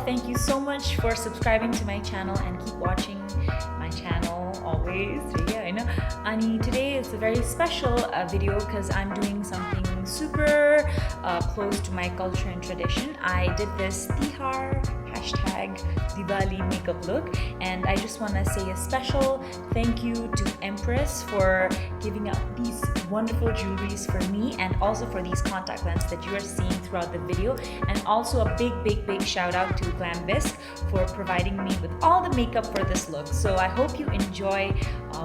thank you so much for subscribing to my channel and keep watching my channel always. Yeah, I know. And today is a very special video because I'm doing something super close to my culture and tradition. I did this Tihar #Diwali makeup look, and I just want to say a special thank you to Empress for giving up these wonderful jewelries for me, and also for these contact lenses that you are seeing throughout the video, and also a big shout out to Glambisk for providing me with all the makeup for this look. So I hope you enjoy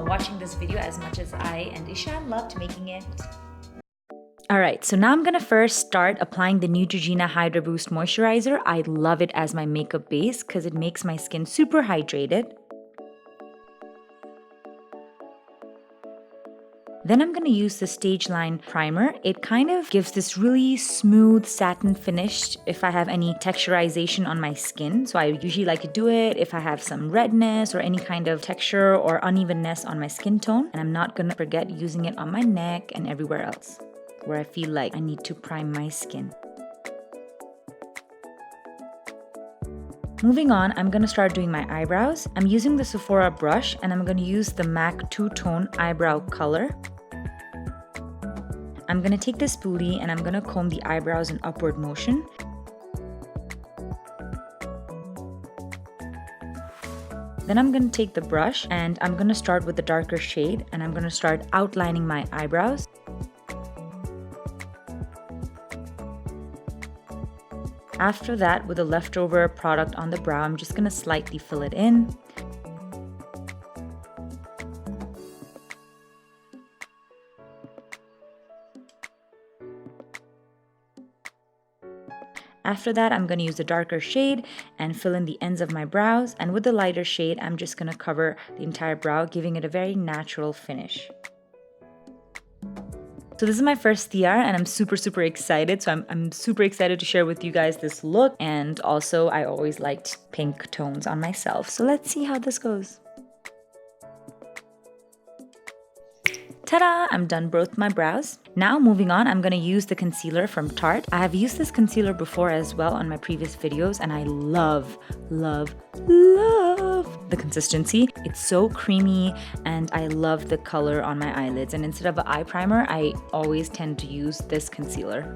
watching this video as much as I and Itchya loved making it. Alright, so now I'm gonna first start applying the Neutrogena Hydra Boost Moisturizer. I love it as my makeup base because it makes my skin super hydrated. Then I'm going to use the Stage Line Primer. It kind of gives this really smooth satin finish if I have any texturization on my skin. So I usually like to do it if I have some redness or any kind of texture or unevenness on my skin tone. And I'm not going to forget using it on my neck and everywhere else where I feel like I need to prime my skin. Moving on, I'm going to start doing my eyebrows. I'm using the Sephora brush and I'm going to use the MAC Two-Tone Eyebrow Color. I'm going to take this spoolie and I'm going to comb the eyebrows in upward motion. Then I'm going to take the brush and I'm going to start with the darker shade and I'm going to start outlining my eyebrows. After that, with the leftover product on the brow, I'm just going to slightly fill it in. After that, I'm going to use a darker shade and fill in the ends of my brows. And with the lighter shade, I'm just going to cover the entire brow, giving it a very natural finish. So this is my first Tihar and I'm super excited. So I'm super excited to share with you guys this look. And also I always liked pink tones on myself. So let's see how this goes. Ta-da! I'm done both my brows. Now moving on, I'm going to use the concealer from Tarte. I have used this concealer before as well on my previous videos and I love the consistency. It's so creamy and I love the color on my eyelids. And instead of an eye primer, I always tend to use this concealer.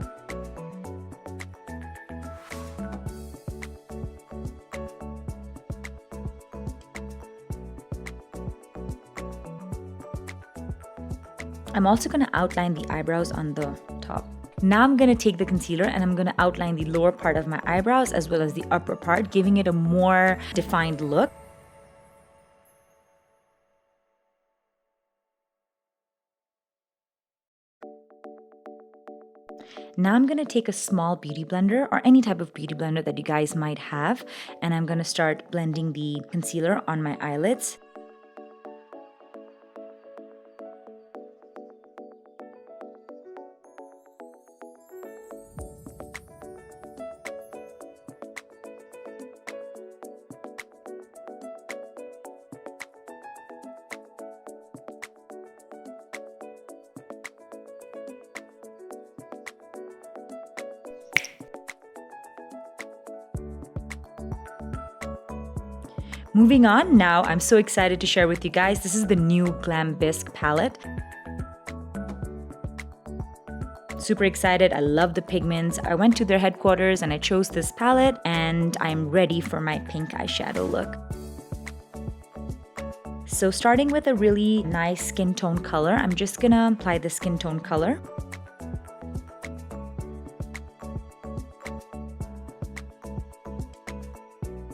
I'm also going to outline the eyebrows on the top. Now I'm going to take the concealer and I'm going to outline the lower part of my eyebrows as well as the upper part, giving it a more defined look. Now I'm going to take a small beauty blender or any type of beauty blender that you guys might have, and I'm going to start blending the concealer on my eyelids. Moving on, now I'm so excited to share with you guys, this is the new Glambisk palette. Super excited, I love the pigments. I went to their headquarters and I chose this palette and I'm ready for my pink eyeshadow look. So starting with a really nice skin tone color, I'm just gonna apply the skin tone color.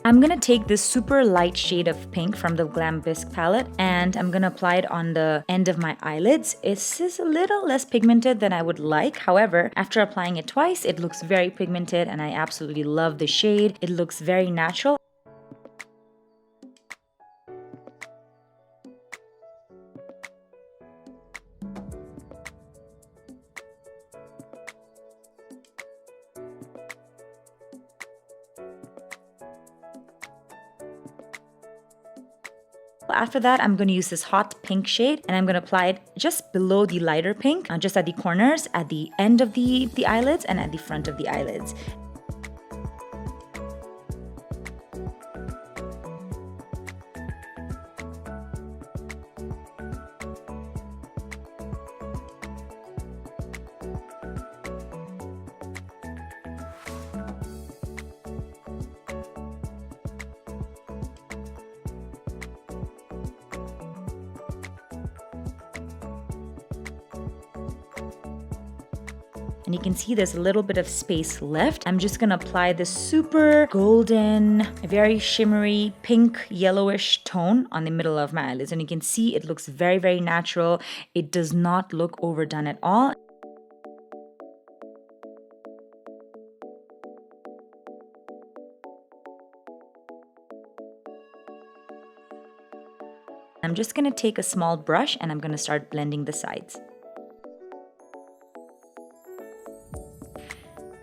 I'm going to take this super light shade of pink from the Glambisk palette and I'm going to apply it on the end of my eyelids. It's just a little less pigmented than I would like. However, after applying it twice, it looks very pigmented and I absolutely love the shade. It looks very natural. After that, I'm going to use this hot pink shade and I'm going to apply it just below the lighter pink, just at the corners, at the end of the eyelids and at the front of the eyelids. And you can see there's a little bit of space left. I'm just gonna apply this super golden, very shimmery, pink, yellowish tone on the middle of my eyelids. And you can see it looks very, very natural. It does not look overdone at all. I'm just gonna take a small brush and I'm gonna start blending the sides.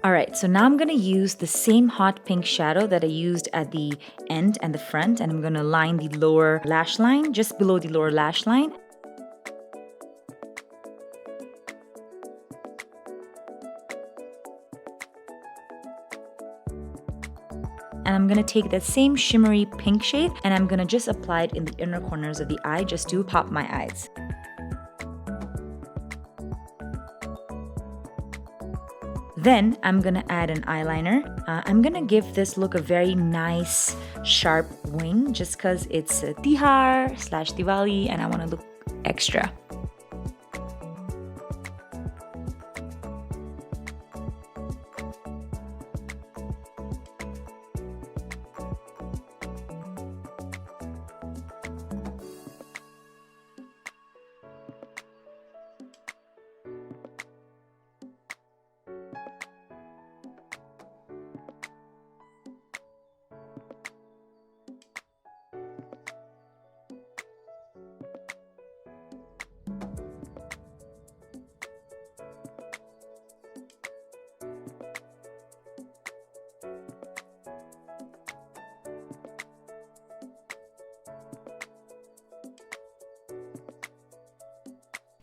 Alright, so now I'm gonna use the same hot pink shadow that I used at the end and the front, and I'm gonna line the lower lash line, just below the lower lash line. And I'm gonna take that same shimmery pink shade and I'm gonna just apply it in the inner corners of the eye just to pop my eyes. Then I'm gonna add an eyeliner. I'm gonna give this look a very nice sharp wing just because it's Tihar / Diwali and I wanna look extra.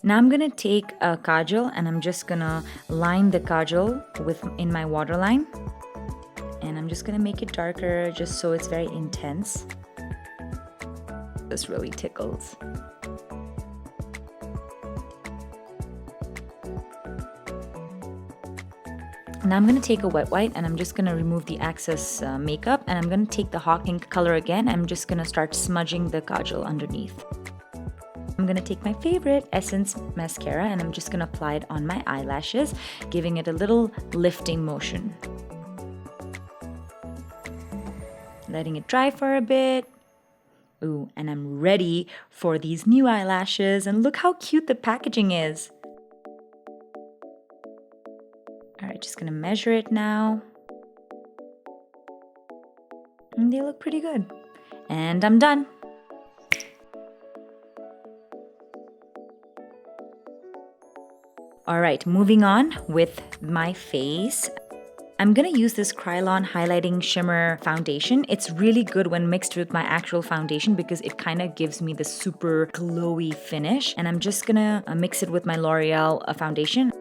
Now I'm gonna take a kajal and I'm just gonna line the kajal in my waterline. And I'm just gonna make it darker just so it's very intense. This really tickles. Now I'm going to take a wet wipe and I'm just going to remove the excess makeup, and I'm going to take the hot pink color again. I'm just going to start smudging the kajal underneath. I'm going to take my favorite Essence mascara and I'm just going to apply it on my eyelashes, giving it a little lifting motion. Letting it dry for a bit. Ooh, and I'm ready for these new eyelashes, and look how cute the packaging is. Alright, just gonna measure it now. And they look pretty good. And I'm done. Alright, moving on with my face. I'm gonna use this Krylon Highlighting Shimmer Foundation. It's really good when mixed with my actual foundation because it kind of gives me this super glowy finish. And I'm just gonna mix it with my L'Oreal foundation.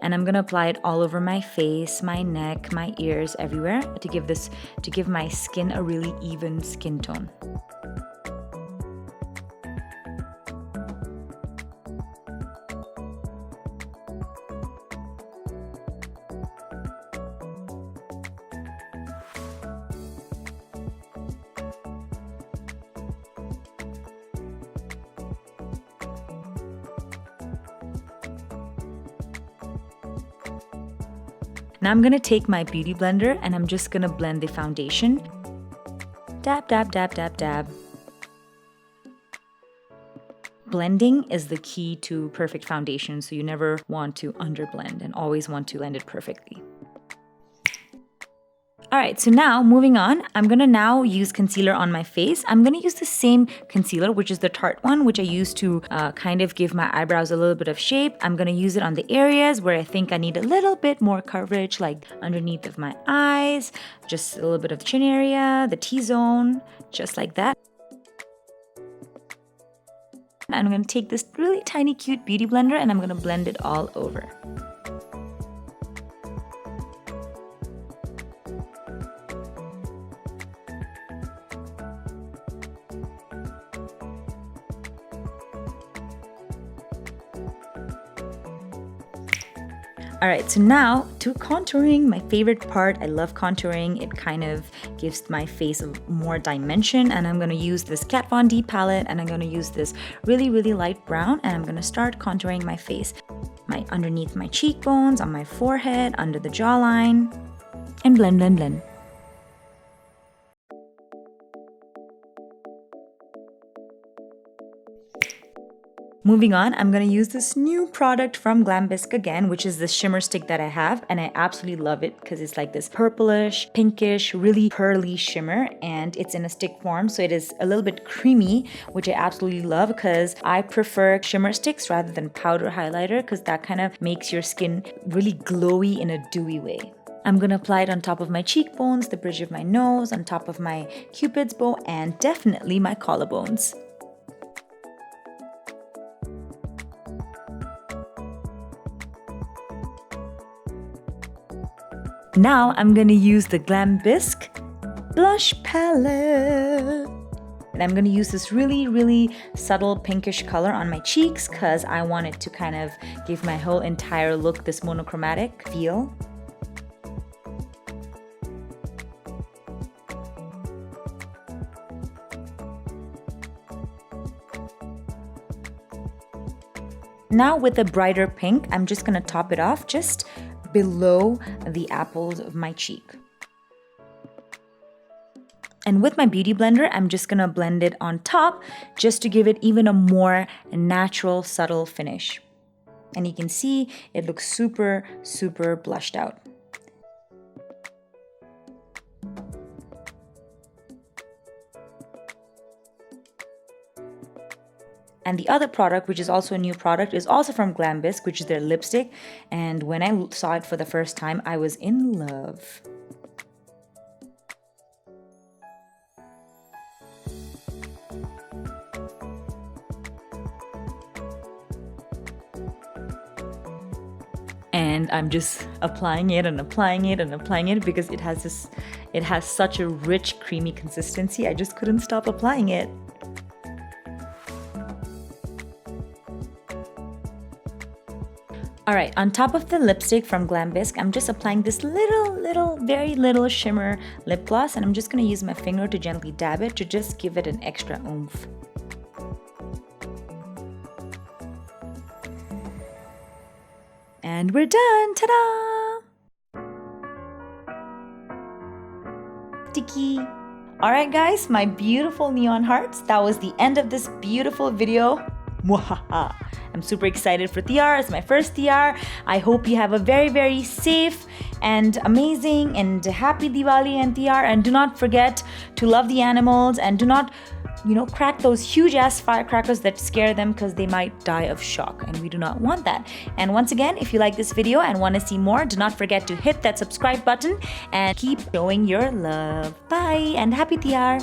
And I'm gonna apply it all over my face, my neck, my ears, everywhere to give my skin a really even skin tone. Now I'm gonna take my beauty blender and I'm just gonna blend the foundation. Dab, dab, dab, dab, dab. Blending is the key to perfect foundation, so you never want to underblend and always want to blend it perfectly. Alright, so now moving on, I'm gonna now use concealer on my face. I'm gonna use the same concealer, which is the Tarte one, which I use to kind of give my eyebrows a little bit of shape. I'm gonna use it on the areas where I think I need a little bit more coverage, like underneath of my eyes, just a little bit of the chin area, the T-zone, just like that. And I'm gonna take this really tiny cute beauty blender and I'm gonna blend it all over. Alright, so now to contouring, my favorite part. I love contouring. It kind of gives my face more dimension, and I'm going to use this Kat Von D palette and I'm going to use this really, really light brown, and I'm going to start contouring my face. My highlight underneath my cheekbones, on my forehead, under the jawline, and blend, blend, blend. Moving on, I'm going to use this new product from Glambisk again, which is this shimmer stick that I have, and I absolutely love it because it's like this purplish, pinkish, really pearly shimmer, and it's in a stick form, so it is a little bit creamy, which I absolutely love because I prefer shimmer sticks rather than powder highlighter because that kind of makes your skin really glowy in a dewy way. I'm going to apply it on top of my cheekbones, the bridge of my nose, on top of my cupid's bow, and definitely my collarbones. Now I'm going to use the Glambisk blush palette. And I'm going to use this really subtle pinkish color on my cheeks because I want it to kind of give my whole entire look this monochromatic feel. Now with a brighter pink, I'm just going to top it off just below the apples of my cheek. And with my beauty blender, I'm just gonna blend it on top just to give it even a more natural, subtle finish. And you can see it looks super blushed out. And the other product, which is also a new product, is also from Glambisk, which is their lipstick. And when I saw it for the first time, I was in love. And I'm just applying it and applying it and applying it because it has such a rich, creamy consistency. I just couldn't stop applying it. Alright, on top of the lipstick from Glambisk, I'm just applying this very little shimmer lip gloss, and I'm just going to use my finger to gently dab it to just give it an extra oomph. And we're done! Ta-da! Sticky! Alright guys, my beautiful neon hearts, that was the end of this beautiful video. Mwahaha! I'm super excited for Tihar. It's my first Tihar. I hope you have a very safe and amazing and happy Diwali and Tihar. And do not forget to love the animals and do not, crack those huge ass firecrackers that scare them because they might die of shock, and we do not want that. And once again, if you like this video and want to see more, do not forget to hit that subscribe button and keep showing your love. Bye and happy Tihar.